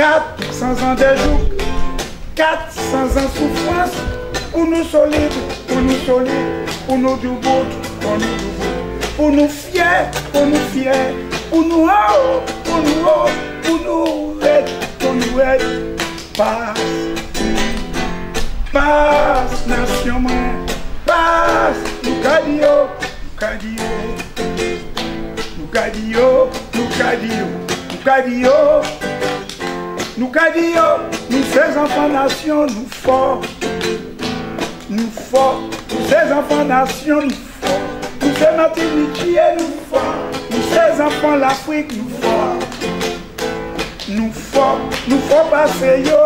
400 ans de jour, 400 ans souffrance, pour nous solides, pour nous solides, pour nous du bout, pour nous du bout, pour nous fiers, pour nous fiers, pour nous haut, pour nous haut, pour nous aider, pour nous aider. Passe, passe, nation, passe, nous cadio, cadio, nous cadio, nous cadio, nous cadio. Nous cadio, nous ces enfants nation, nous forts, nous ces enfants nation, nous forts, nous ces Martiniquais, nous forts, nous ces enfants l'Afrique, nous forts passer yo,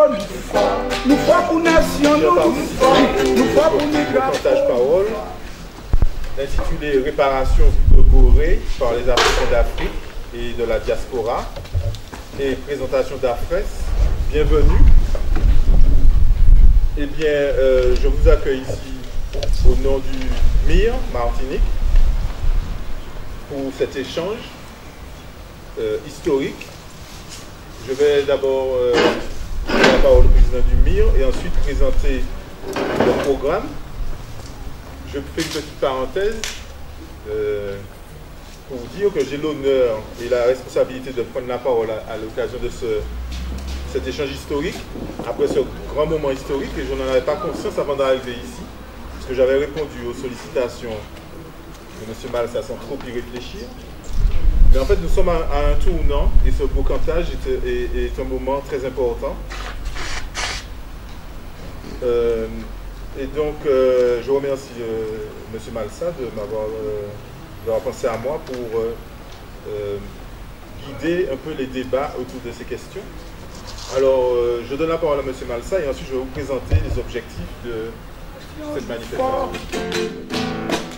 nous forts pour nation, nous forts pour migration. Partage parole, intitulé Réparation de Gorée par les Africains d'Afrique et de la diaspora et présentation d'Afres. Bienvenue. Eh bien, je vous accueille ici au nom du MIR Martinique pour cet échange historique. Je vais d'abord donner la parole au président du MIR et ensuite présenter le programme. Je fais une petite parenthèse pour vous dire que j'ai l'honneur et la responsabilité de prendre la parole à l'occasion de cet échange historique, après ce grand moment historique, et je n'en avais pas conscience avant d'arriver ici, parce que j'avais répondu aux sollicitations de M. Malsa sans trop y réfléchir. Mais en fait, nous sommes à un tournant, et ce beau cantage est un moment très important. Et donc, je remercie M. Malsa de m'avoir pensé à moi pour guider un peu les débats autour de ces questions. Alors, je donne la parole à M. Malsa et ensuite je vais vous présenter les objectifs de cette manifestation.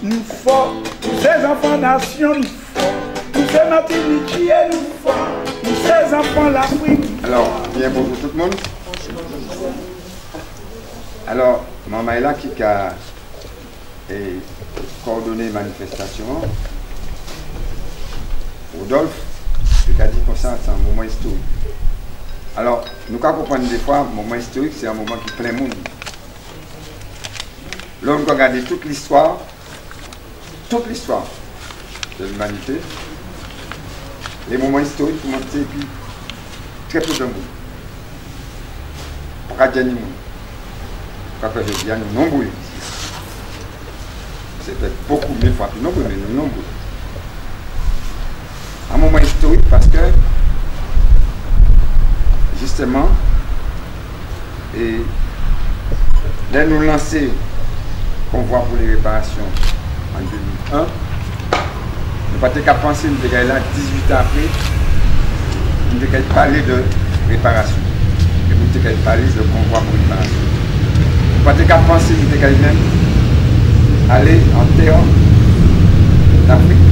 Nous forts, nous ces enfants nation, nous forts, nous ces Martiniquais, nous forts, nous ces enfants l'Afrique. Alors, bien bonjour tout le monde. Alors, maman est là qui a coordonné la manifestation. Rodolphe, qui a dit qu'on c'est un moment historique. Alors, nous comprenons des fois, un moment historique, c'est un moment qui plaît le monde. L'homme qui a regardé toute l'histoire de l'humanité, les moments historiques commencent depuis très peu de monde. On a gagné le monde. Quand je dis, nous nombreux. C'est peut-être beaucoup, mille fois plus nombreux, mais nous nombreux. Un moment historique parce que justement, et dès nous lancer convoi pour les réparations en 2001, nous n'avons pas pensé, nous avons là 18 ans après, nous avons parlé de réparation. Et nous avons parlé de convoi pour réparation. Nous n'avons pas pensé, nous avons même aller en terre d'Afrique,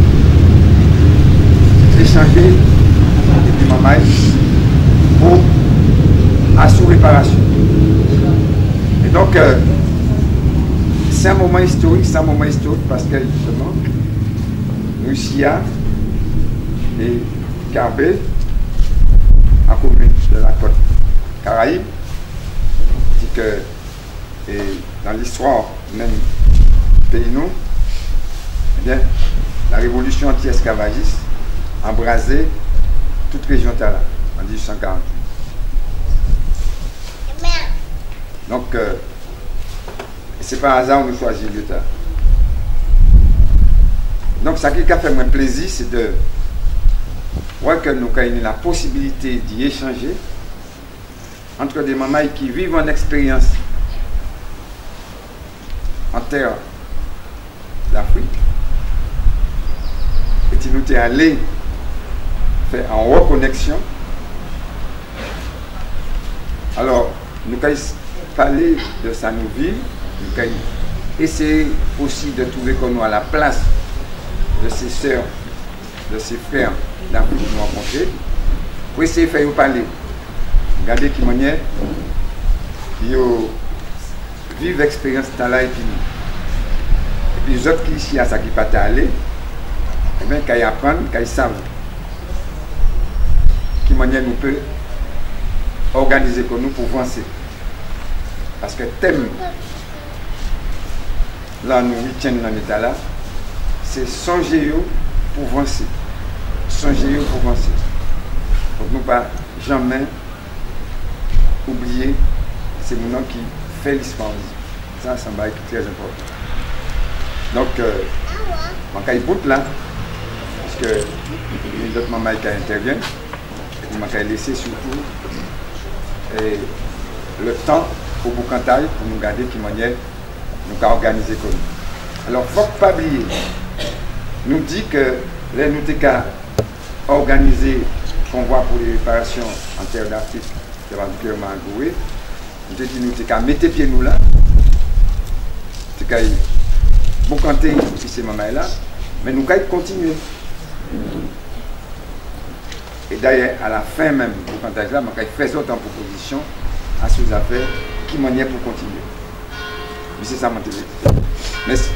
échanger et puis maman pour assurer réparation. Et donc, c'est un moment historique parce que justement, Russia et Carbet, en commune de la côte Caraïbe, dit que et dans l'histoire même pays nous, eh bien, la révolution anti-esclavagiste a embrasé toute région Tala en 1848. Donc, c'est pas un hasard où nous choisissons l'Utah. Donc, ce qui a fait moins plaisir, c'est de voir que nous avons la possibilité d'y échanger entre des mamans qui vivent en expérience en terre d'Afrique et qui nous est allé faire en reconnexion. Alors, nous avons parlé de ça, nous vivre, nous avons essayé aussi de trouver qu'on nous à la place de ses sœurs, de ses frères d'Afrique que nous rencontrés, pour essayer de faire parler. Regardez qui manière, qui vivent l'expérience de là et puis nous. Et puis les autres qui ici à ça qui pas aller, eh bien, qu'ils apprennent, qu'ils savent qui manière nous peut organiser comme nous pour avancer. Parce que le thème, là, nous retiennent dans l'état là, c'est songer pour avancer. Songer pour avancer. Donc, nous ne pas jamais oublier, c'est mon nom qui fait l'histoire. Ça, ça me paraît très important. Donc, je vais bout là, parce que il y a d'autres mamans qui interviennent, et je vais laisser surtout le temps pour vous canter, pour nous garder qui manière nous organiser comme nous. Alors, il ne faut pas oublier, nous dit que les nous avons organisé convoi pour les réparations en terre d'Afrique, c'est particulièrement à Goué. Nous avons dit nous avons mis pieds nous là. Nous avons beaucoup canté si ces mamans là, mais nous avons continué. Et d'ailleurs, à la fin même, pour cantage là, nous avons fait autant de propositions à ces affaires qui manière pour continuer. Mais c'est ça mon télé. Merci.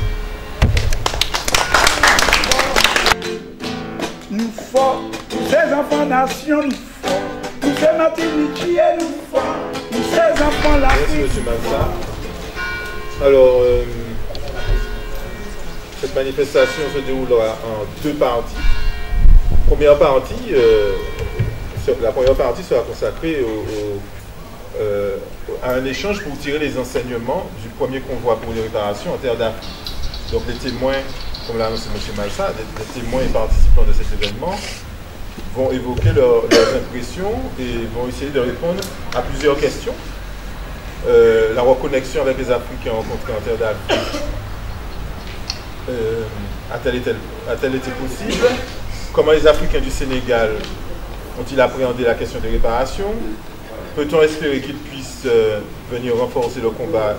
Nous forts, nous ces enfants nation, nous forts, nous ces Martiniquais, nous forts, nous ces enfants l'Afrique. Merci, M. Malsa. Alors, cette manifestation se déroulera en deux parties. La première partie sera consacrée à un échange pour tirer les enseignements du premier convoi pour les réparations en terre d'Afrique. Donc les témoins, comme l'a annoncé M. Malsa, les témoins et participants de cet événement vont évoquer leurs impressions et vont essayer de répondre à plusieurs questions. La reconnexion avec les Africains rencontrés en terre d'Afrique a-t-elle été possible? Comment les Africains du Sénégal ont-ils appréhendé la question des réparations? Peut-on espérer qu'ils puissent venir renforcer le combat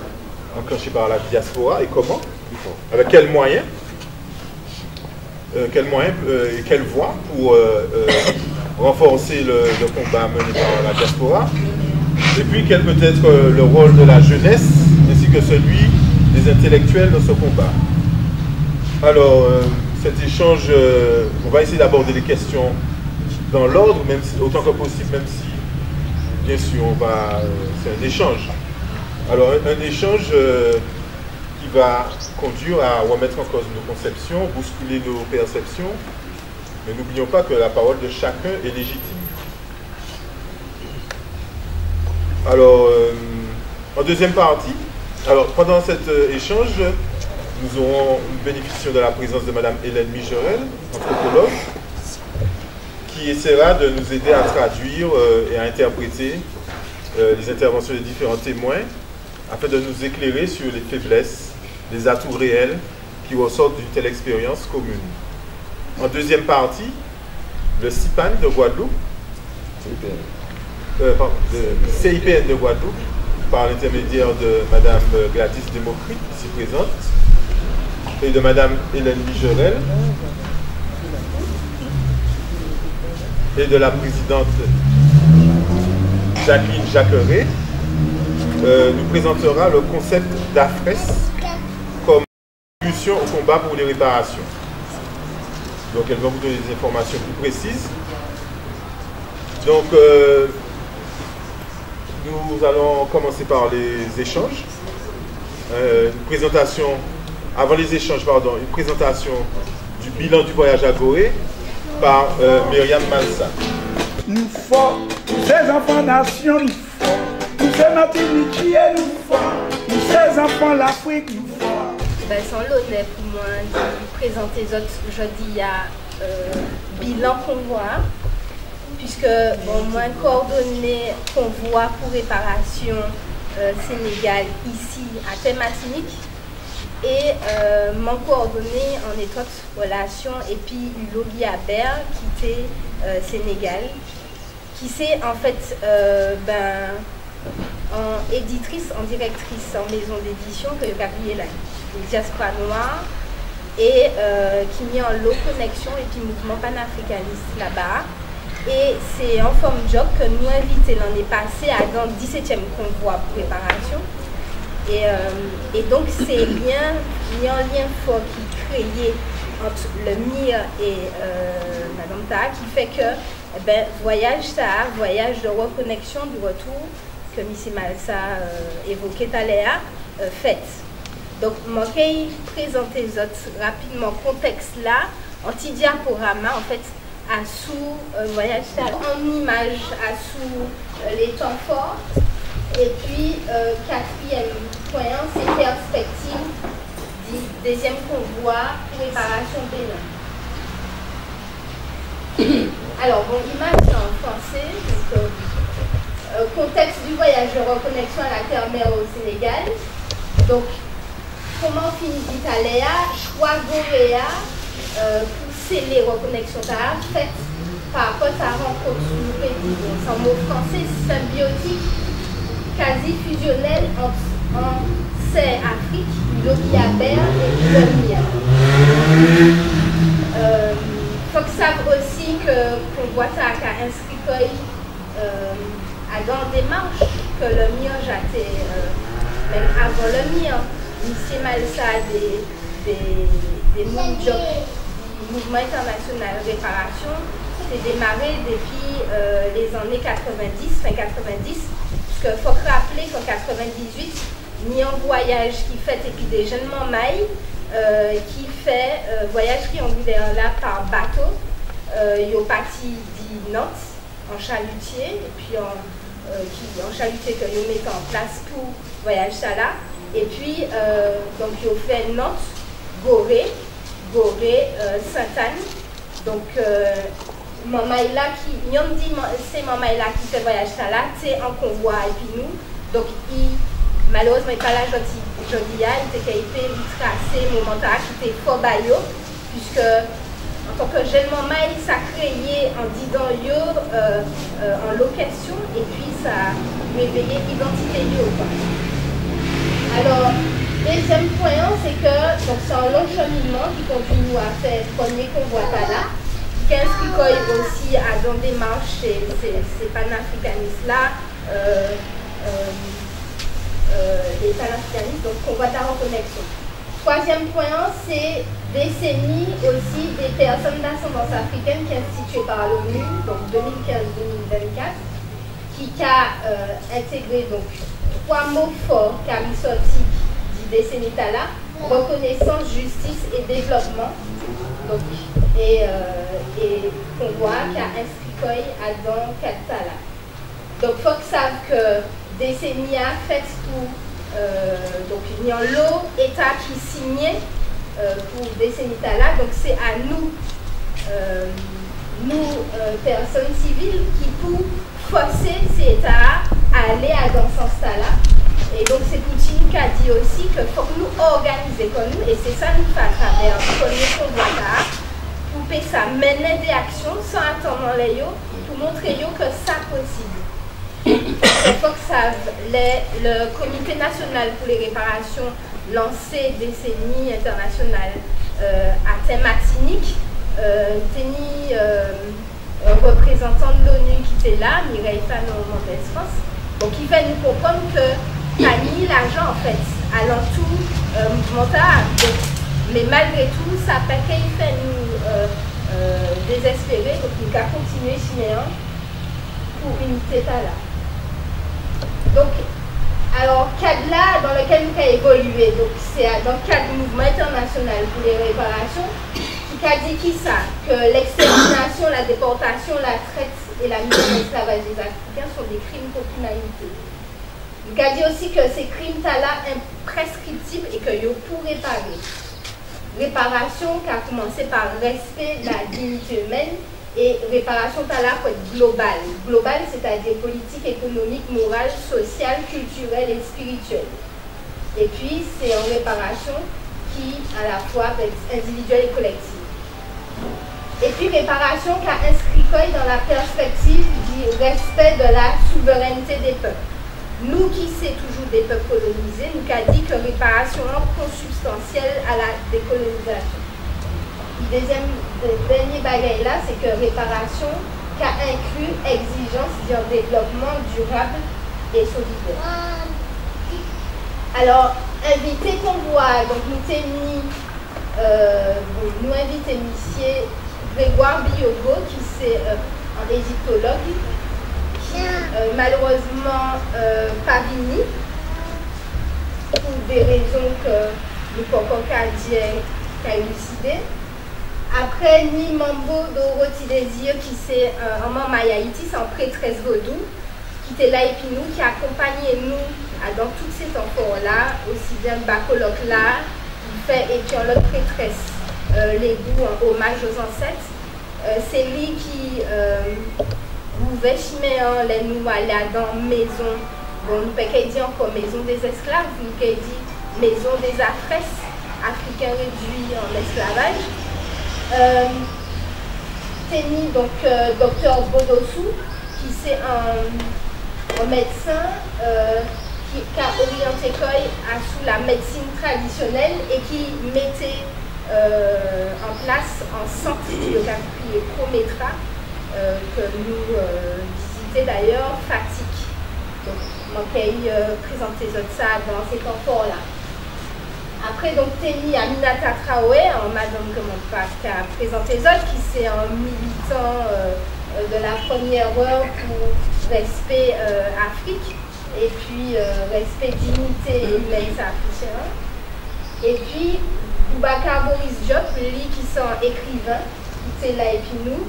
enclenché par la diaspora et comment? Avec quels moyens? Et quelle voie pour renforcer le combat mené par la diaspora? Et puis quel peut être le rôle de la jeunesse ainsi que celui des intellectuels dans ce combat? Alors, cet échange, on va essayer d'aborder les questions dans l'ordre, même si, autant que possible, même si, bien sûr, c'est un échange. Alors, un échange qui va conduire à remettre en cause nos conceptions, bousculer nos perceptions, mais n'oublions pas que la parole de chacun est légitime. Alors, en deuxième partie, pendant cet échange, nous bénéficions de la présence de Mme Hélène Migerel, anthropologue, qui essaiera de nous aider à traduire et à interpréter les interventions des différents témoins afin de nous éclairer sur les faiblesses, les atouts réels qui ressortent d'une telle expérience commune. En deuxième partie, le CIPAN de Guadeloupe, le CIPN de Guadeloupe, par l'intermédiaire de Mme Gladys Democrite, ici présente, et de Mme Hélène Migerel, et de la présidente Jacqueline Jacqueret, nous présentera le concept d'AFRES comme solution au combat pour les réparations. Donc elle va vous donner des informations plus précises. Donc nous allons commencer par les échanges. Une présentation, avant les échanges, pardon, une présentation du bilan du voyage à Gorée par Myriam Malsa. Nous forts, nous ces enfants nation, nous forts, nous ces Martiniquais, nous forts, nous ces enfants l'Afrique, nous forts. C'est un honneur pour moi de présenter aujourd'hui à bilan convoi, puisque moi coordonné convoi pour réparation Sénégal ici à Terre-Martinique et m'en coordonné en étroite relation et puis Loli Aber qui était Sénégal, qui c'est en fait en éditrice, en directrice en maison d'édition que je vais la diaspora noire et qui met en lot connexion et puis mouvement panafricaniste là-bas. Et c'est en forme job que nous invitons l'année passée à dans le 17e convoi pour réparation. Et donc c'est un lien fort qui est créé entre le MIR et Madame Ta, qui fait que eh ben, voyage ça, voyage de reconnexion du retour que M. Malsa évoquait tout à l'heure, fait. Donc, je vais présenter rapidement le contexte là, en petit diaporama, en fait, à sous voyage ça, en image, à sous les temps forts. Et puis, quatrième point, c'est perspective du deuxième convoi, préparation Bénin. Alors, bon, image c'est en français, donc, contexte du voyage de reconnexion à la terre-mer au Sénégal. Donc, comment finit l'Italia, choix Goréa, pour sceller reconnexion faite par rapport à la rencontre sous le pays. C'est un mot français symbiotique, quasi fusionnel entre c'est Afrique, l'Obiabert et l'Omia. Il faut que ça aussi qu'on voit ça à inscrit à dans démarche que le mien j'étais même avant le mien. M. Malsa des mouvements international de réparation s'est démarré depuis les années 90, fin 90, parce qu'il faut rappeler qu'en 98, il y a un voyage qui fait et puis des jeunes mailles qui fait voyage triangulaire là par bateau. Il y a parti de Nantes en chalutier et puis en chalutier que ils mettent en place pour voyage ça là. Et puis donc ils ont fait Nantes, Gorée, Sainte-Anne. Donc Mamaïla qui ont dit c'est Mamaïla qui fait voyage ça là, c'est en convoi et puis nous. Donc malheureusement, il n'est pas là aujourd'hui, il était capable de tracer le moment qui était fort baillot, puisque en tant que jeune maman, ça créait en disant yo en location et puis ça réveillait l'identité yo. Alors, deuxième point, c'est que c'est un long cheminement qui continue à faire premier convoi là, qui inscrit aussi à dans des marches, ces panafricanistes là. Les panafricanistes, donc convoi en connexion. Troisième point, c'est décennie aussi des personnes d'ascendance africaine qui sont instituées par l'ONU, donc 2015-2024, qui a intégré donc 3 mots forts qui ont sorti du décennie là, reconnaissance, justice et développement. Donc, et convoi qui a inscrit à dans 4 là. Donc, il faut que savent que décennie fait pour donc il y a l'eau État qui signait pour décennie là, donc c'est à nous personnes civiles qui pour forcer ces États à aller dans ce sens là. Et donc c'est Poutine qui a dit aussi qu'il faut que nous organiser comme nous, et c'est ça nous fait à travers le premier convoi là, pour que ça mener des actions sans attendre les yo, pour montrer yo que ça possible. Il faut que ça, le Comité national pour les réparations lancé décennie internationale à thème Martinique, un représentant de l'ONU qui était là, Mireille Fano Mendes France, donc il fait nous comprendre que t'as mis l'argent en fait à l'entour mouvement, mais malgré tout ça peut qu'il fait nous désespérer, donc nous avons continué signer pour unité là. Donc, alors, cadre là dans lequel nous avons évolué, donc c'est dans le cadre du mouvement international pour les réparations, qui a dit qui ça, que l'extermination, la déportation, la traite et la mise en esclavage des Africains sont des crimes contre l'humanité. Il a dit aussi que ces crimes-là sont imprescriptibles et que yo pour réparer. Réparation qui a commencé par respect de la dignité humaine. Et réparation là pour être globale. Globale, c'est-à-dire politique, économique, morale, sociale, culturelle et spirituelle. Et puis, c'est une réparation qui, à la fois, peut être individuelle et collective. Et puis, réparation qui a inscrit dans la perspective du respect de la souveraineté des peuples. Nous qui sommes toujours des peuples colonisés, nous avons dit que réparation est consubstantielle à la décolonisation. Le dernier bagage là, c'est que réparation qui a inclus exigence d'un développement durable et solidaire. Alors, invité qu'on voit, donc nous avons nous invité M. Grégoire Biogo, qui c'est un égyptologue qui malheureusement pas venu pour des raisons que le Coco Cadien a élucidé. Après, ni Mambo Dorothy Désir, qui c'est un membre Haïti, c'est un prêtresse vaudou, qui était là et puis nous, qui accompagnait nous dans tous ces temps-là, aussi bien le bacologue là, et puis l'autre prêtresse, les goûts en hommage aux ancêtres. C'est lui qui ouvrait chiméen, les nous aller dans maison, bon, nous ne pouvons pas dire encore maison des esclaves, nous pouvons dire maison des afresses, africains réduits en esclavage. Teni, donc docteur Bodossou, qui c'est un médecin qui a orienté sous la médecine traditionnelle et qui mettait en place un centre de Prométra que nous visitons d'ailleurs, Fatik. Donc, je vais présenter ça dans ces temps-là. Après, donc, Teni Aminata Traoré, madame qui a présenté les autres, qui c'est un militant de la première heure pour respect Afrique, et puis respect dignité humaine africaine. Et puis, Boubacar Boris Diop, lui qui sont écrivain, qui est là et puis nous,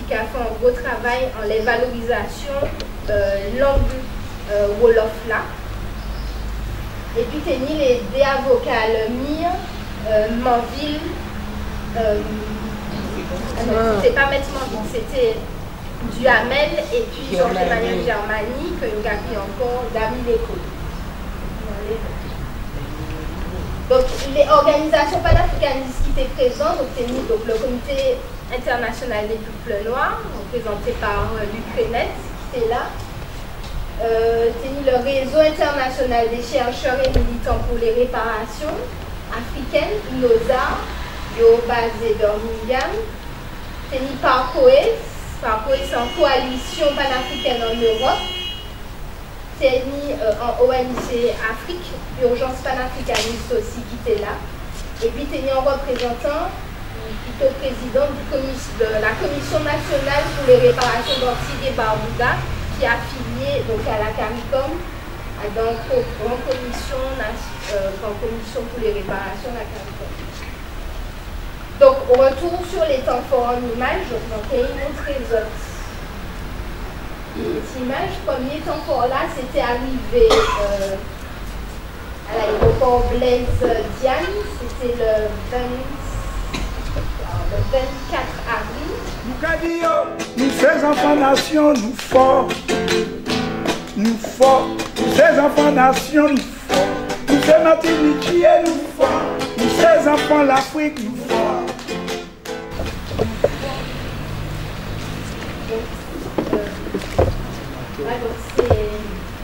qui a fait un gros travail en les valorisations langue Wolof là. Et puis Teni les deux avocats, le Mir, Manville, c'était pas Maître Manville, c'était Duhamel et puis Jean-Emmanuel Germani, que nous avons encore d'Ami l'école. Donc les organisations panafricanistes qui étaient présentes, donc le Comité international des peuples noirs, représenté par Luc Renet, qui était là. Le réseau international des chercheurs et militants pour les réparations africaines, NOSA, basé à Birmingham. Parcoes, c'est en coalition panafricaine en Europe. En ONG Afrique, Urgence panafricaniste aussi qui était là. Et puis en représentant, plutôt président de la Commission nationale pour les réparations d'Antigua et Barbuda, qui est affilié donc à la CARICOM, donc en commission pour les réparations de la CARICOM. Donc, au retour sur les temps forts en images, donc on peut y montrer les autres. Cette image, premier temps fort là, c'était arrivé à l'aéroport Blaise Diagne, c'était le 24 avril. Nous ces enfants nations, nous forts, nous ces enfants nations, nous forts, nous ces Martiniquiers, nous forts, nous ces enfants l'Afrique, nous forts. Donc c'est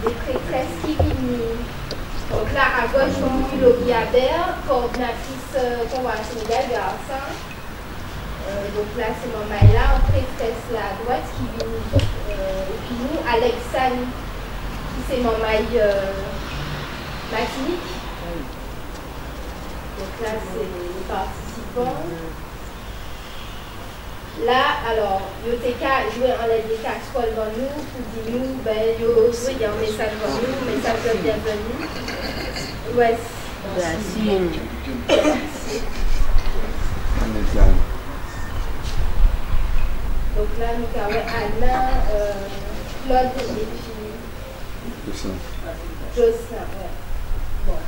des prêtresses qui viennent. Donc là à gauche on a Lobby Abert, coordinatrice Convoi Sénégal Garçon. Donc là c'est maman là, en prêtresse là à droite qui vient. Et puis nous, Alexandre, qui c'est maman Martinique. Donc là c'est les participants. Là, alors, Yoteka jouait en l'aide des casseroles dans nous, pour dire nous, ben, il y a un message dans nous, message de bienvenue. Ouais. Merci. Donc là, nous avons Anna, Claude et puis Jocelyn. Ouais. Bon.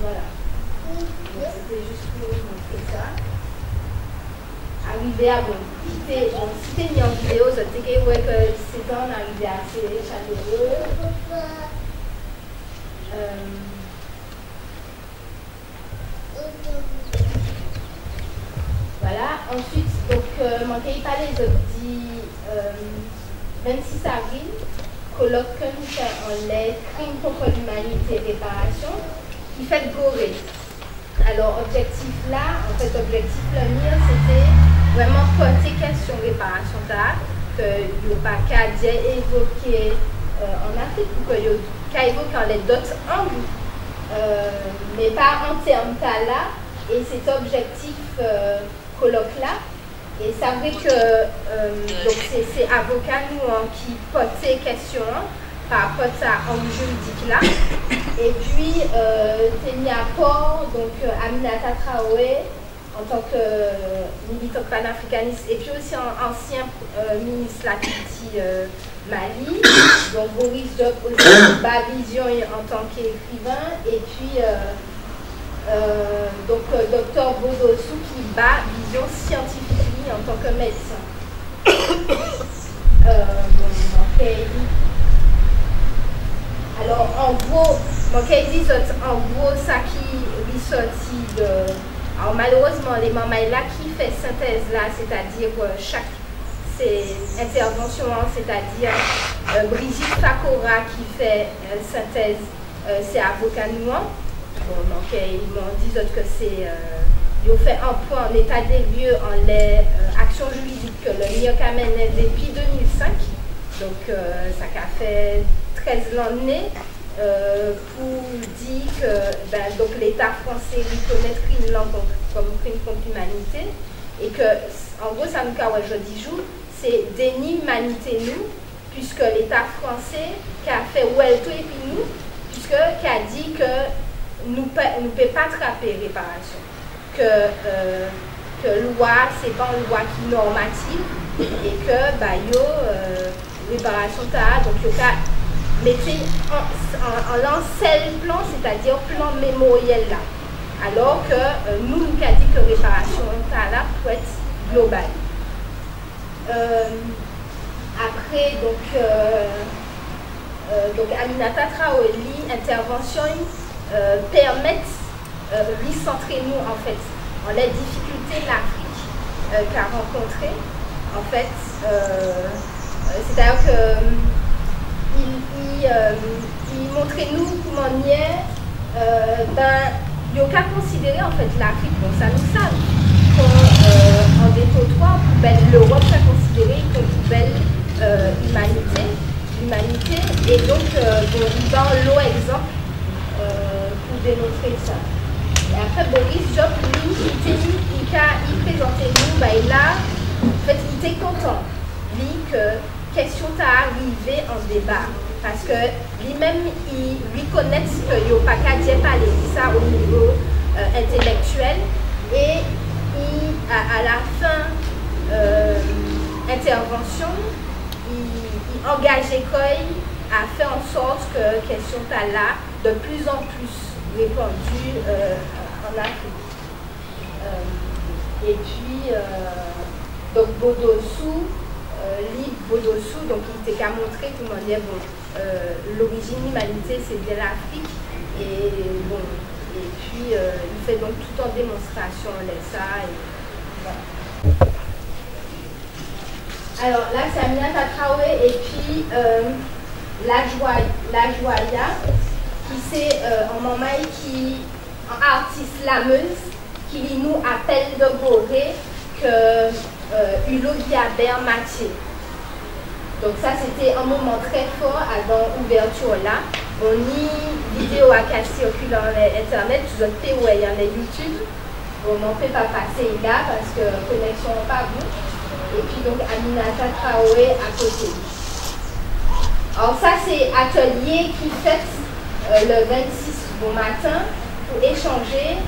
Voilà. C'était juste pour vous montrer ça. Arrivé à bon. Si t'es mis en vidéo, ça te dit que c'est un arrivé assez chaleureux. Voilà. Ensuite, donc, manquez pas les autres 26 avril, colloque que nous faisons en l'aide, crime contre l'humanité et réparation. Il fait Gorée. Alors, objectif là, en fait, objectif le mien, c'était vraiment porter question réparation d'art, que il n'y a pas qu'à évoquer en Afrique, ou qu'il y a évoquer en d'autres angles, mais pas en termes là, et cet objectif colloque-là. Et c'est vrai que donc c'est avocat nous qui posent ces questions par rapport à l'angle juridique là. Et puis, t'es mis à port, donc Aminata Traoré, en tant que militant panafricaniste, et puis aussi ancien ministre de la Culture Mali, donc Boris Diop aussi, bas vision en tant qu'écrivain, et puis donc Dr Bodossou qui bat vision scientifique en tant que médecin. Alors, en gros, en gros, ça qui ressortit de... Alors, malheureusement, les mamans là qui fait synthèse là, c'est-à-dire chaque intervention, c'est-à-dire Brigitte Fakora qui fait synthèse, c'est avocat noir. Bon, donc, ils m'ont dit que c'est... ils ont fait un point en état des lieux en les actions juridiques que le MIOC a menées depuis 2005. Donc, ça a fait 13 l'année pour dire que donc l'État français reconnaît une langue comme crime contre l'humanité et que, en gros, ça nous a aujourd'hui jour, c'est déni humanité nous, puisque l'État français qui a fait Welto et puis nous, puisque qui a dit que nous ne pouvons pas attraper réparation, que loi, c'est pas une loi qui est normative et que réparation ta donc il y a mettez en l'ancien plan, c'est-à-dire plan mémoriel là. Alors que nous avons dit que réparation ta là peut être globale. Après, donc Aminata Traoré, intervention permettent de centrer nous en fait en les difficultés de l'Afrique qu'a rencontré. En fait, c'est-à-dire que il montrait nous comment il y a qu'à considérer en fait l'Afrique, bon ça nous savent, en dépotoir poubelle, l'Europe a considéré comme poubelle humanité, et donc dans l'eau exemple pour démontrer ça. Et après Boris Diop, lui, il présentait nous, il a, en fait, il était content, lui, que question t'a arrivé en débat. Parce que lui-même, il reconnaît qu'il n'y a pas qu'à dire parler ça au niveau intellectuel. Et à la fin intervention, il engage l'école à faire en sorte que question t'a là de plus en plus répandue en Afrique. Et puis, donc Bodossou, Bodossou, donc il était qu'à montrer comment dire, bon, l'origine de l'humanité c'est bien l'Afrique, et bon, et puis il fait donc tout en démonstration ça, et voilà. Alors là c'est Aminata Traoré et puis la Joya qui c'est en maman qui en artiste slameuse qui nous appelle de Gorée que Hulot Guiabert Mathieu. Donc ça c'était un moment très fort avant l'ouverture là. On y vidéo à casser au cul dans internet, vous avez ouais, il y en a YouTube. On n'en peut pas passer là parce que la connexion n'est pas bonne. Et puis donc Aminata Traoré à côté. Alors ça c'est atelier qui fait le 26 au matin pour échanger.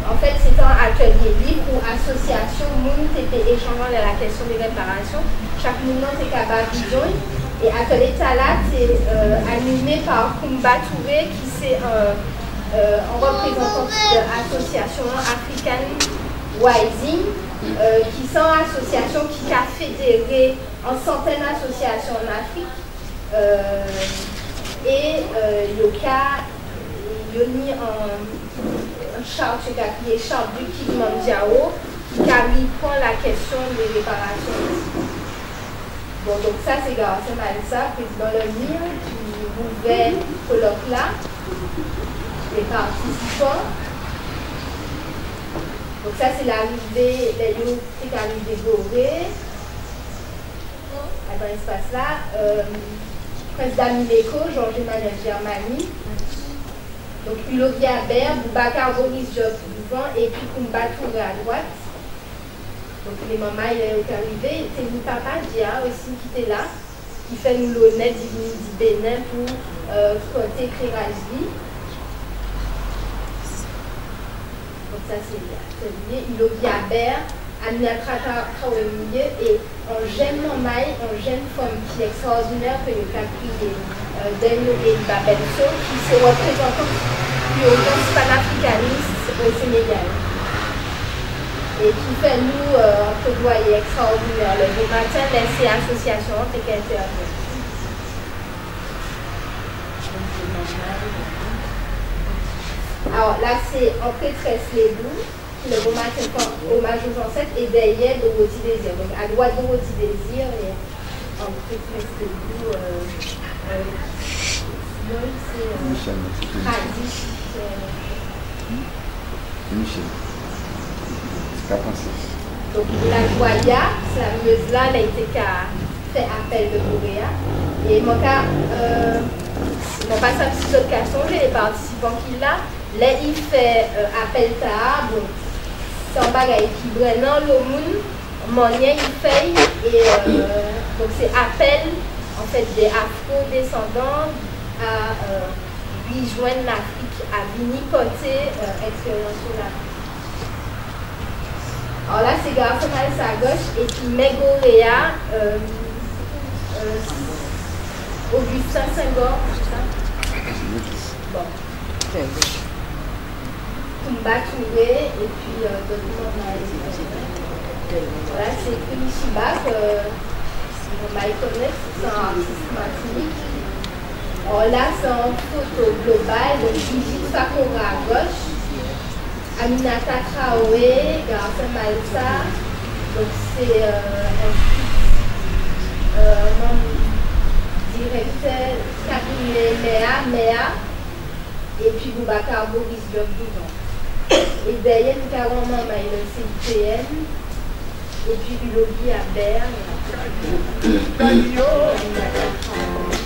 En fait, c'est un atelier libre ou association, nous était échangeant la question des réparations. Chaque mouvement est capable de vision. Et atelier Talat, c'est animé par Kumba Touré, qui c'est un représentant de l'association africaine Wising, qui sont une association qui a fédéré en centaines d'associations en Afrique. Et il y a mis un charte qui a appelé charte du Kilimanjaro qui prend la question des réparations. Bon, donc ça c'est Garcia Malissa, président le MIR, qui ouvrait le colloque là, les participants. Donc ça c'est l'arrivée, c'est arrivé Gorée, dans l'espace là, Prince Damileco, Georges Emmanuel Germani. Donc Hulot Guiabert, Boubacar Boris Diop, devant et puis Kumba Touré à droite. Donc les mamans ils sont arrivés. C'est mon papa Dia aussi qui était là, qui fait nous l'honneur du Bénin pour côté éclairage. Donc ça c'est lié. Il y a Bert, Aminata Traoré et un jeune maman, un jeune femme qui est extraordinaire que le caprier d'Elno et Babelso qui se représentant du audience panafricaniste au Sénégal. Et qui fait nous un plaidoyer extraordinaire. Le bon matin, laisser l'association et qu'elle intervient. Alors là, c'est en prêtresse les bouts, qui le bon matin hommage aux ancêtres, et derrière Dorothy Désir. Donc à droite Dorothy Désir et en prêtresse les bouts, c'est Radis. Michel. C'est pas pensé. Donc la Joya, slaveuse là, elle a été qu'à faire appel de Boréa. Et mon cas, mon pas sa petite occasion, les participants qui l'a. Là, il fait appel à bon, c'est un bagage qui brûle le monde, monnaie il fait, et donc c'est appel en fait des afro-descendants à lui joindre l'Afrique, à venir porter expérience sur l'Afrique. Alors là, c'est garçon à gauche, et puis Megoréa, Augustin Senghor, c'est ça? Bon. Kumba Touré et puis d'autres monde. Voilà, c'est Kuni Shiba que on va connaître, c'est un artiste martinique. Alors là, c'est en photo globale, donc Brigitte Fakora à gauche, Aminata Traoré, Garçon Malsa, donc c'est un directeur cabinet Méa, et puis Boubacar Boris Diop devant. Et derrière, nous avons le CIPN, et puis Ulogi à Berne.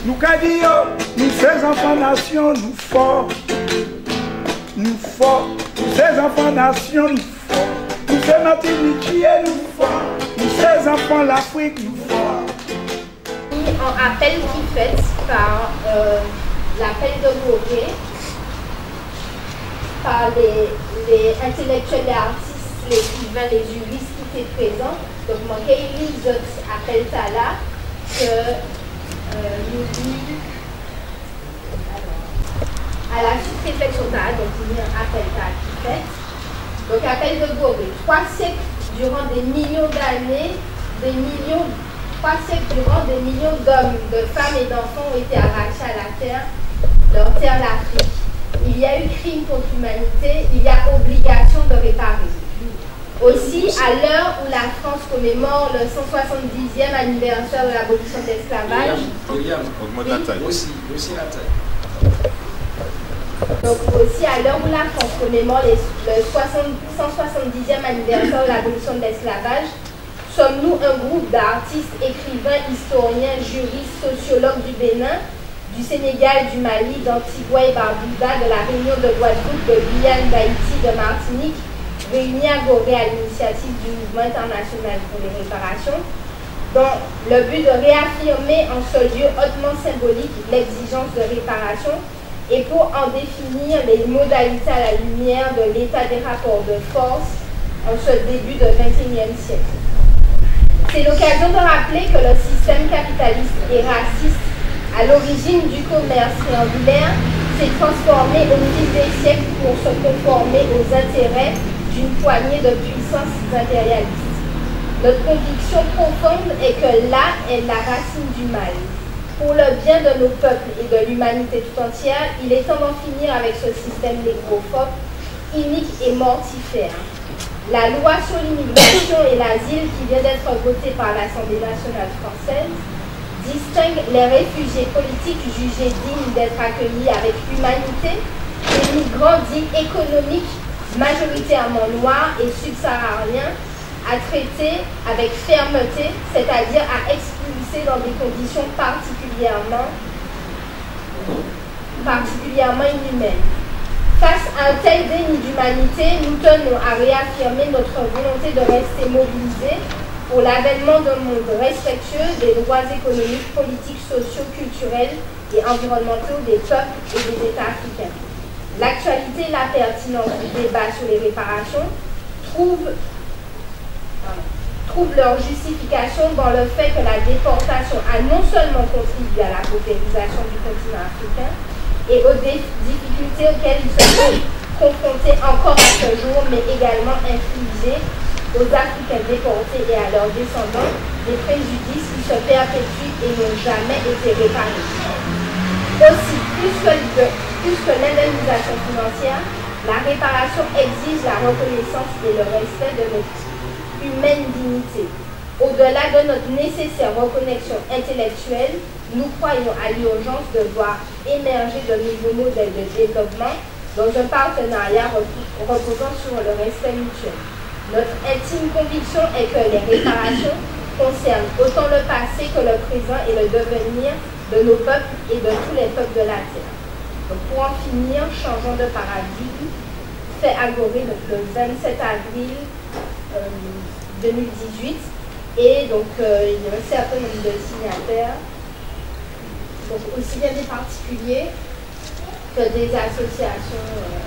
Nous Kadio, nous ces enfants nations, nous forts. Nous forts, nous ces enfants nations, nous forts. Nous ces Martiniquais, nous forts. Nous ces enfants l'Afrique, nous forts. Un appel qui fait par l'appel de Boré, par les intellectuels, les artistes, les écrivains, les juristes qui étaient présents. Donc, moi, ils appellent ça là que nous dit à la sous-préfecture, donc il y a un appel qui fait. Donc, appel de Boré. 3 siècles durant des millions d'années, 3 siècles durant des millions d'hommes, de femmes et d'enfants ont été arrachés à la terre, leur terre l'Afrique. Il y a eu crime contre l'humanité, il y a obligation de réparer. Aussi, à l'heure où la France commémore le 170e anniversaire de l'abolition de l'esclavage, donc aussi à l'heure où la France commémore le 170e anniversaire de l'abolition de l'esclavage, sommes-nous un groupe d'artistes, écrivains, historiens, juristes, sociologues du Bénin, du Sénégal, du Mali, d'Antigua et Barbuda, de la Réunion, de Guadeloupe, de Guyane, d'Haïti, de Martinique, réunis à Gorée à l'initiative du Mouvement international pour les réparations, dans le but de réaffirmer en ce lieu hautement symbolique l'exigence de réparation et pour en définir les modalités à la lumière de l'état des rapports de force en ce début du XXIe siècle. C'est l'occasion de rappeler que le système capitaliste et raciste à l'origine du commerce triangulaire s'est transformé au fil des siècles pour se conformer aux intérêts d'une poignée de puissances impérialistes. Notre conviction profonde est que là est la racine du mal. Pour le bien de nos peuples et de l'humanité tout entière, il est temps d'en finir avec ce système négrophobe, inique et mortifère. La loi sur l'immigration et l'asile qui vient d'être votée par l'Assemblée nationale française distingue les réfugiés politiques jugés dignes d'être accueillis avec humanité des migrants dits économiques majoritairement noirs et subsahariens à traiter avec fermeté, c'est-à-dire à expulser dans des conditions particulièrement inhumaines. Face à un tel déni d'humanité, nous tenons à réaffirmer notre volonté de rester mobilisés pour l'avènement d'un monde respectueux des droits économiques, politiques, sociaux, culturels et environnementaux des peuples et des États africains. L'actualité et la pertinence du débat sur les réparations trouvent leur justification dans le fait que la déportation a non seulement contribué à la paupérisation du continent africain et aux difficultés auxquelles ils sont confrontés encore à ce jour, mais également infligé aux Africains déportés et à leurs descendants des préjudices qui se perpétuent et n'ont jamais été réparés. Aussi, plus que l'indemnisation financière, la réparation exige la reconnaissance et le respect de notre humaine dignité. Au-delà de notre nécessaire reconnexion intellectuelle, nous croyons à l'urgence de voir émerger de nouveaux modèles de développement dans un partenariat reposant sur le respect mutuel. Notre intime conviction est que les réparations concernent autant le passé que le présent et le devenir de nos peuples et de tous les peuples de la Terre. Donc pour en finir, changeons de paradigme, fait Agoré le 27 avril 2018, et donc il y a un certain nombre de signataires, donc aussi bien des particuliers que des associations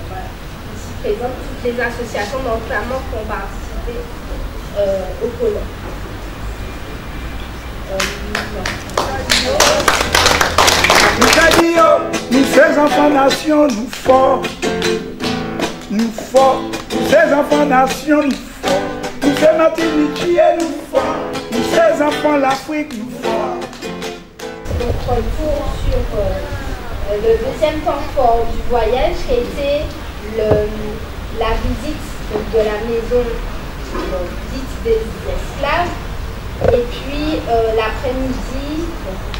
voilà, ici présentes, toutes les associations notamment qui ont participé au colloque. Nous ces enfants nations, nous forts, nous ces enfants nations, nous forts, nous ces Martiniquais, nous forts, nous ces enfants l'Afrique, nous forts. Donc retour sur le deuxième temps fort du voyage qui a été la visite donc, de la maison dite des esclaves, et puis l'après-midi,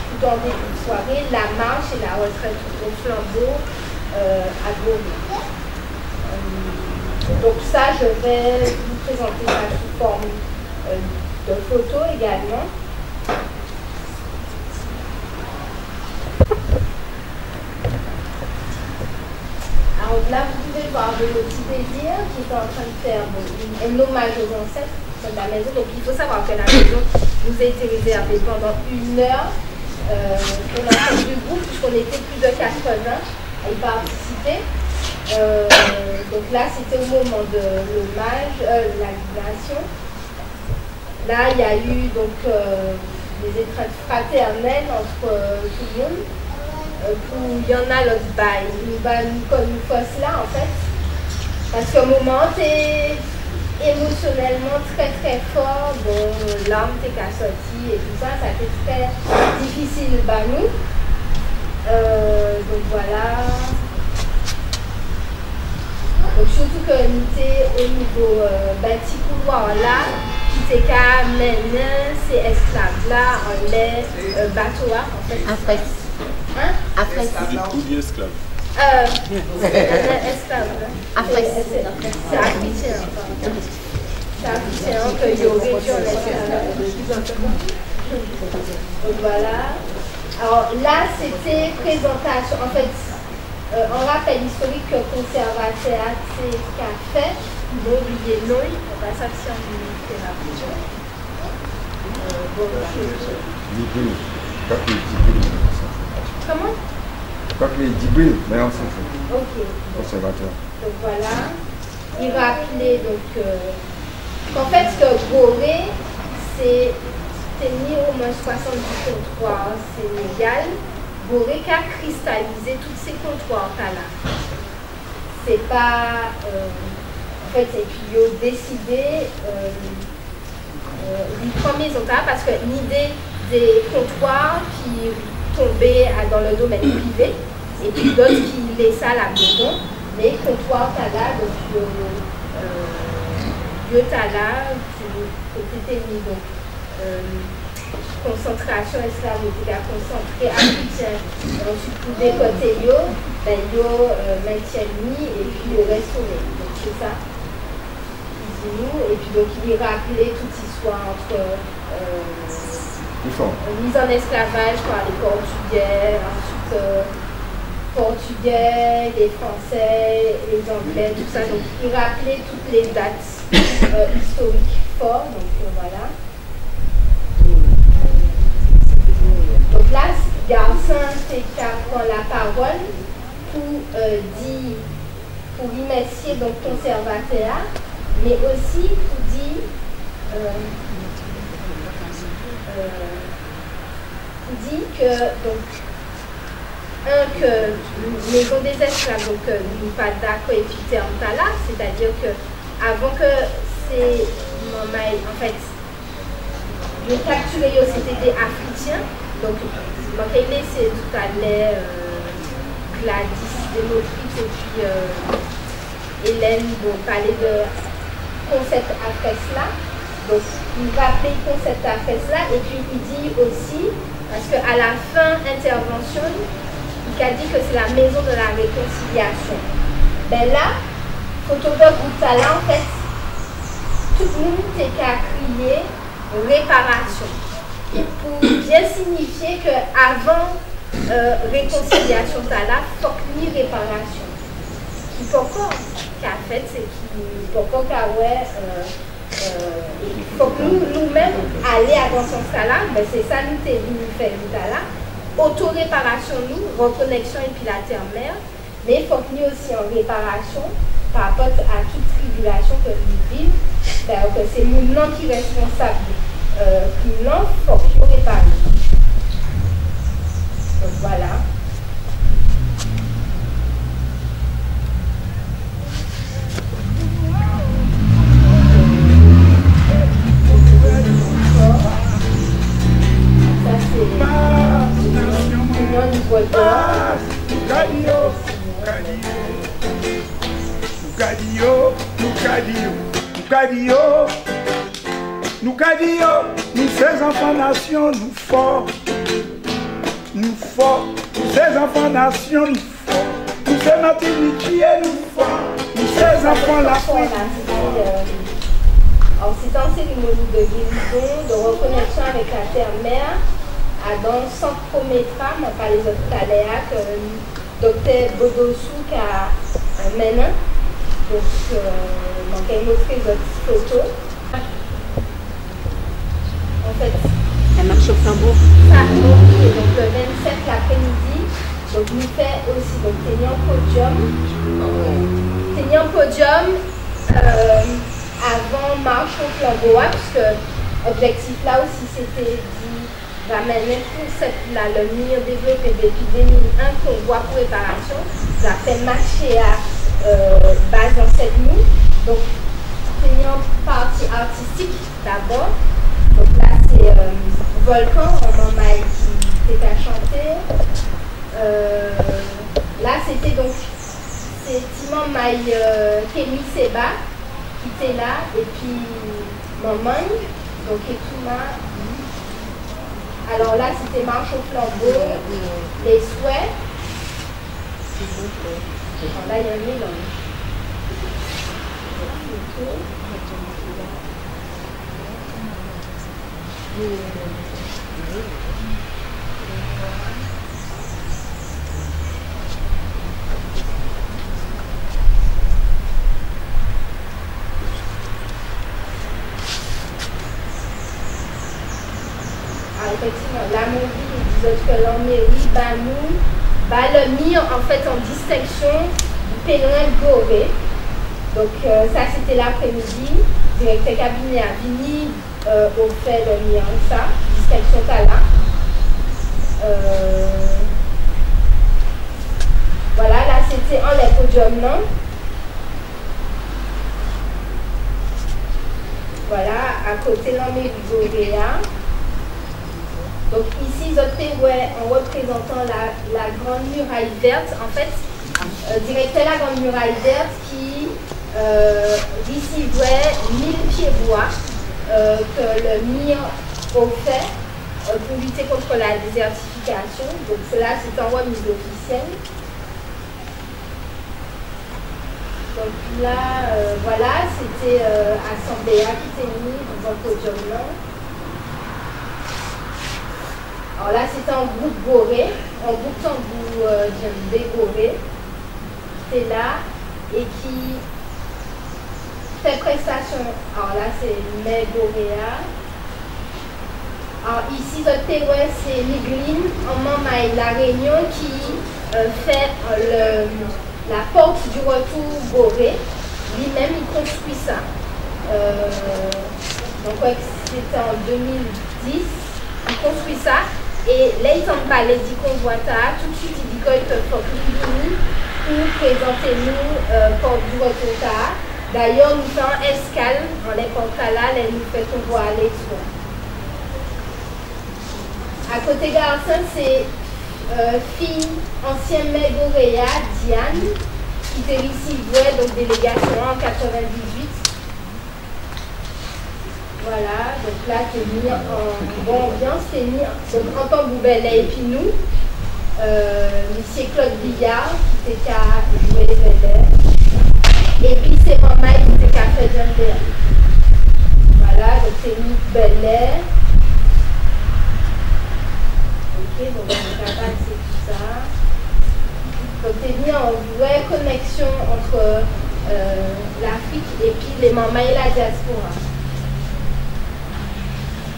tout en début de soirée, la marche et la retraite au flambeau à Gorée. Donc ça, je vais vous présenter ça sous forme de photos également. Alors là, vous pouvez voir de nos petits désirs qui est en train de faire un hommage aux ancêtres de la maison. Donc il faut savoir que la maison nous a été réservée pendant 1 heure pour l'ensemble du groupe, puisqu'on était plus de 80 à y participer. Donc là, c'était au moment de l'hommage, la libération. Là, il y a eu donc des étreintes fraternelles entre tout le monde. Il y en a l'autre bail, nous fasse là en fait. Parce qu'au moment, t'es émotionnellement très très fort, bon, l'âme t'es qu'à sortir et tout ça, ça a été très difficile bah nous. Donc voilà. Donc surtout que nous était au niveau petit couloir là, qui était qu'à mener ces esclaves là en les bateaux en fait. Après. Hein? Après. Vous dites esclave. Esclave. Après. C'est africain. C'est africain que il y aurait donc voilà. Alors là, c'était présentation. En fait, un rappel historique que conservateur a fait. Bon, oublié le nom, on va s'abstenir de la Comment? Quand les Djibril, mais on s'en fout. Ok. Conservateur. Donc voilà. Il rappelait donc qu'en fait que Gorée, c'est mis au moins 70 comptoirs Sénégal. Gorée qui a cristallisé tous ces comptoirs là. C'est pas. En fait, et puis ils ont décidé les premiers ont parce que l'idée des comptoirs qui tombaient dans le domaine privé et puis d'autres qui laissaient à l'abandon, les comptoirs Tala, donc lieu Tala, qui était mis donc concentration islamique à concentrer africain. Ensuite, pour des côtés, ben, maintien et puis restaurer. Donc c'est ça. Et puis donc il rappelait toute histoire entre mise en esclavage par les portugais, ensuite Portugais, les Français, les Anglais, tout ça. Donc, il rappelait toutes les dates historiques fortes. Donc, voilà. Donc là, Garcin prend la parole pour remercier donc conservateur, mais aussi pour dire que donc que maison des esclaves, donc nous pas d'accord et puis terme là, c'est-à-dire que avant que c'est en fait les capturés c'était des Africains, donc c'est tout à l'heure Gladys Demotrice et puis Hélène vont parler de concept affaires là. Donc il va appeler concept affaires là et puis il dit aussi, parce qu'à la fin intervention, il a dit que c'est la maison de la réconciliation. Ben là, photographe là en fait, tout le monde est qu'à crier réparation. Et pour bien signifier qu'avant réconciliation, là, il faut qu'il y ait réparation. Qui pourquoi qu'a fait, c'est qu'il pourquoi qu'a ouais, il faut que nous-mêmes aller à dans ce sens-là, ben c'est ça nous t'es venu faire là. Auto-réparation, nous, reconnexion et puis la terre-mère, mais il faut qu'il y ait aussi en réparation par rapport à toute tribulation que nous vivons, ben, que c'est nous-mêmes qui sommes responsables. Nous, il faut qu'il y ait réparation. Donc voilà. Ça c'est nous ces enfants nations, nous forts, nous ces enfants nations, nous forts, nous ces notre amitié, nous forts, nous ces enfants l'Afrique. En citant cérémonie de guérison, de reconnexion avec la terre-mère, dans le centre Prométra, on parle des autres taléas que Dr Bodossou qui a mené. Donc, il y a une autre photo. En fait, elle marche au flambeau. Ça, donc, le 27 l'après-midi, donc nous fait aussi donc tenir podium avant marche au flambeau, puisque l'objectif là aussi c'était de ramener tout là, le mire développé depuis 2001 qu'on voit pour réparation, ça fait marcher à base dans cette nuit. Donc, tenir partie artistique d'abord. Donc là, c'est Volcan, en maille qui était à chanter. Là, c'était donc, c'est Timon Maï Kémy Seba qui était là, et puis Maman, donc Ekuma. Alors là, c'était marche au flambeau, les souhaits. Alors là, il y a un mélange. Effectivement, la mairie, les autres que l'on mairie, nous, le mis en fait en distinction du pèlerin Gorée. Donc ça c'était l'après-midi, directeur cabinet à Vini, au fait de mis en ça, distinction là. Voilà, là c'était en les podiums, non? Voilà, à côté de la mairie Gorée. Donc ici, en représentant la Grande Muraille Verte, en fait, directeur de la Grande Muraille Verte qui recevait 1000 pieds bois que le MIR offert pour lutter contre la désertification. Donc cela, c'est en remise officielle. Donc là, voilà, c'était Assemblée qui était mis dans un podium là. Alors là, c'était en groupe Gorée, en groupe Tambou Djembé Gorée, qui était là et qui fait prestation. Alors là, c'est Mai Goréa. Alors ici, c'est Migline, en Mamaï, La Réunion, qui fait la porte du retour Gorée. Lui-même, il construit ça. Donc, ouais, c'était en 2010. Il construit ça. Et là, il tombe pas les 10 convoitas. Tout de suite, il dit qu'il faut pour présenter nous porte du retour. D'ailleurs, nous faisons escale en les portes là, et nous fait convoi à l'export. À côté garçon, c'est fille ancienne mère Goréa, Diane, qui était ici, donc délégation en 98. Voilà, donc là, c'est mis en bonne ambiance, c'est mis donc, en tant que et puis nous, monsieur Claude Billard, qui était qu'à jouer les et puis c'est maman qui était qu'à faire des voilà, donc c'est mis Bel-Air. Ok, donc on est capable, c'est tout ça. Donc c'est mis en vraie connexion entre l'Afrique et puis les mamans et la diaspora.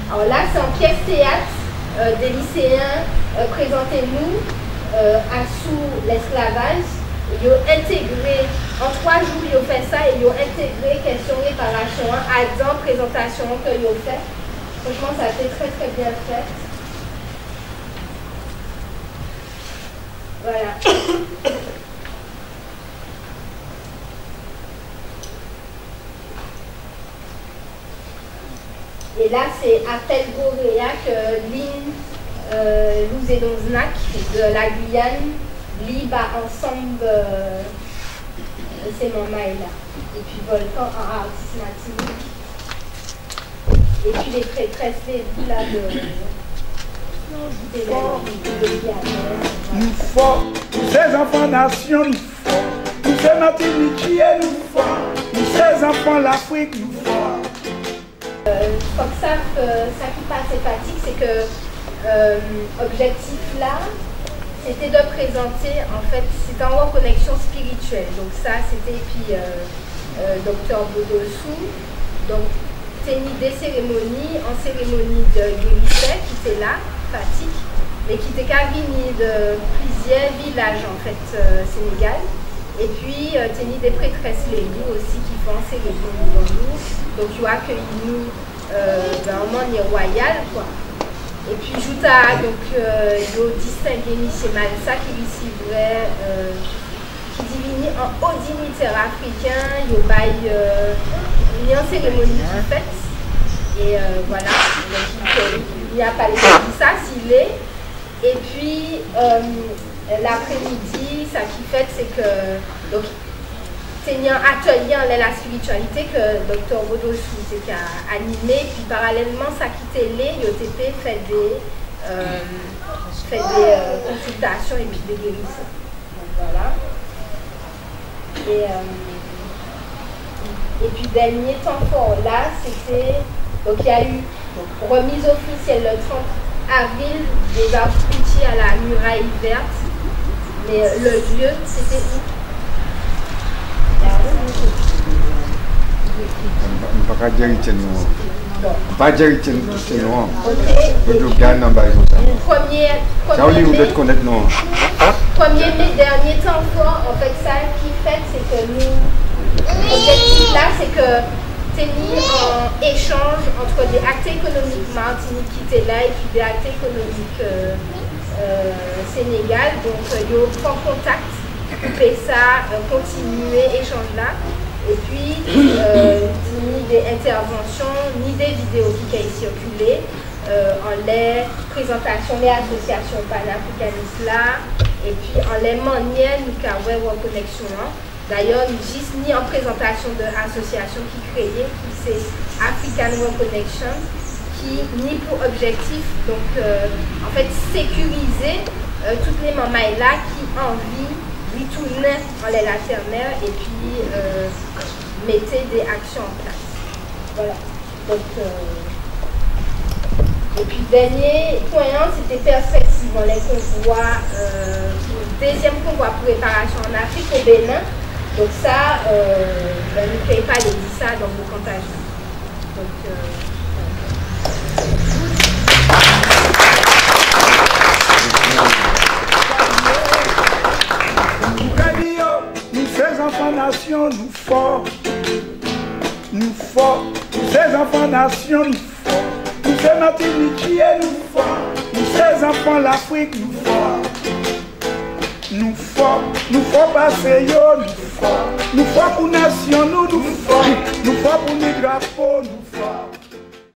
Alors là, c'est en pièce théâtre des lycéens présentez-nous à sous l'esclavage. Ils ont intégré, en 3 jours, ils ont fait ça et ils ont intégré question réparation à 10 présentation qu'ils ont fait. Franchement, ça a été très très bien fait. Voilà. Et là, c'est Appel Goréa que Lynn Louzedonznak de la Guyane lit ensemble ces moments-là. Et puis Volcan en artiste matinique. Et puis les prêtresses, les bouts là nous faut, tous ces enfants nations, nous faut, tous ces Martiniquiers, nous faut, tous ces enfants l'Afrique, nous faut. Comme ça qui passe sympathique, c'est que objectif là, c'était de présenter, en fait, c'était en reconnexion spirituelle. Donc ça, c'était puis Dr Bodossou. Donc c'est une des cérémonies, en cérémonie de Guérissé, qui était là, pratique, mais qui était carabini de plusieurs villages en fait Sénégal. Et puis il des prêtresses légaux aussi qui font cérémonie dans nous. Donc ils ont accueilli nous dans un monde royal quoi. Et puis Jouta, donc ils ont distingué Michel Malsa qui recevrait qui divine en haut dignitaire africain, ils ont baillé une cérémonie qui faite. Et voilà, donc, il n'y a pas les ça s'il est. Et puis l'après-midi, ça qui fait, c'est que donc c'est un atelier en la spiritualité que Dr Bodossou s'est animé, puis parallèlement ça quittait les IOTP fait des consultations et puis des guérisons. Donc voilà. Et puis dernier temps fort là, c'était donc il y a eu remise officielle le 30 avril des arbres à la muraille verte. Mais le lieu, c'était où? On va pas dire que c'est nous. Pas dire que c'est nous. Premier mais dernier temps fort, en fait, ça qui fait, c'est que nous, l'objectif là, c'est que c'est mis en échange entre des acteurs économiques martiniques qui étaient là et puis des acteurs économiques Sénégal. Donc, ils prennent contact, couper ça, continuer échange là. Et puis, ni des interventions, ni des vidéos qui ont circulé en les présentations, les associations panafricanistes là, et puis en les manières, nous avons connexion. D'ailleurs, nous juste ni en présentation de l'association qui créait, qui c'est African World Connection, qui ni pour objectif, donc en fait sécuriser toutes les mamans là qui envie lui tourner en les laternaires et puis mettez des actions en place. Voilà. Donc Et puis, dernier point, c'était perspective. On les convois, deuxième convoi pour réparation en Afrique, au Bénin. Donc, ça, nous ne pouvons pas dire ça dans nos contagions. Donc, nous, ces enfants nations, nous forts. Nous forts. Nous, ces enfants nations, nous forts. Nous, ces Martiniquais, nous forts. Nous, ces enfants l'Afrique, nous forts. Nous forts passer, yo, nous forts. Nous forts pour nation, nous forts. Nous forts pour les drapeaux, nous forts.